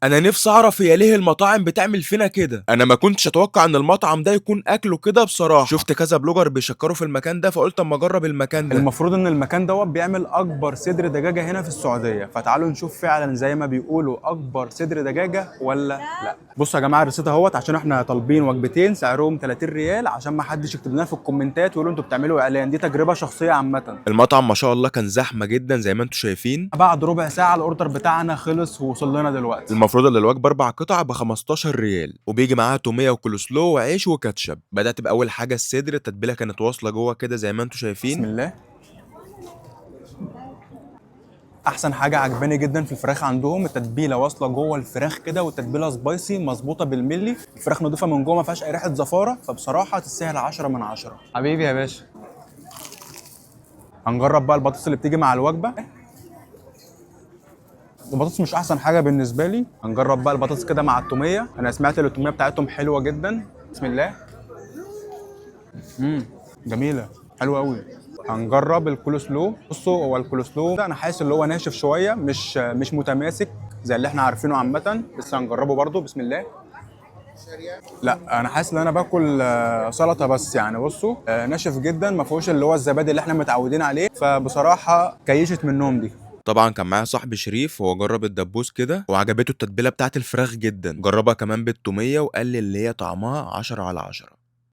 انا نفسي اعرف هي ليه المطاعم بتعمل فينا كده. انا ما كنتش اتوقع ان المطعم ده يكون اكله كده بصراحه. شفت كذا بلوجر بيشكروا في المكان ده فقلت اما اجرب المكان ده. المفروض ان المكان دوت بيعمل اكبر صدر دجاجه هنا في السعوديه، فتعالوا نشوف فعلا زي ما بيقولوا اكبر صدر دجاجه ولا لا. بصوا يا جماعه الرصيد اهوت، عشان احنا طالبين وجبتين سعرهم 30 ريال، عشان ما حدش يكتب لنا في الكومنتات ويقولوا انتوا بتعملوا اعلان، دي تجربه شخصيه عامه. المطعم ما شاء الله كان زحمه جدا زي ما انتم شايفين. بعد ربع ساعه الاوردر بتاعنا خلص ووصل لنا دلوقتي. المفروض ان الوجبه 4 قطع ب 15 ريال، وبيجي معاها توميه وكولسلو وعيش وكاتشب. بدات باول حاجه الصدر، التتبيله كانت واصله جوه كده زي ما انتم بسم شايفين. الله. احسن حاجه عجباني جدا في الفراخ عندهم التتبيله واصله جوه الفراخ كده، والتتبيله سبايسي مظبوطه بالملي، الفراخ نضيفه من جوه ما فيهاش اي ريحه زفاره، فبصراحه تستاهل 10 من 10. حبيبي يا باشا. هنجرب بقى البطاطس اللي بتيجي مع الوجبه. البطاطس مش احسن حاجه بالنسبه لي، هنجرب بقى البطاطس كده مع التوميه، انا سمعت ان التوميه بتاعتهم حلوه جدا. بسم الله. جميله، حلوه قوي. هنجرب الكولسلو. بصوا هو الكولسلو ده انا حاسس اللي هو ناشف شويه، مش متماسك زي اللي احنا عارفينه عامه، لسه هنجربه برضو. بسم الله. لا انا حاسس ان انا باكل سلطه بس، يعني بصوا ناشف جدا، ما فيهوش اللي هو الزبادي اللي احنا متعودين عليه، فبصراحه كيشت منهم دي. طبعا كان معايا صاحبي شريف، هو جرب الدبوس كده وعجبته التتبيله بتاعت الفراخ جدا. جربها كمان بالتوميه وقال لي اللي هي طعمها 10 على 10.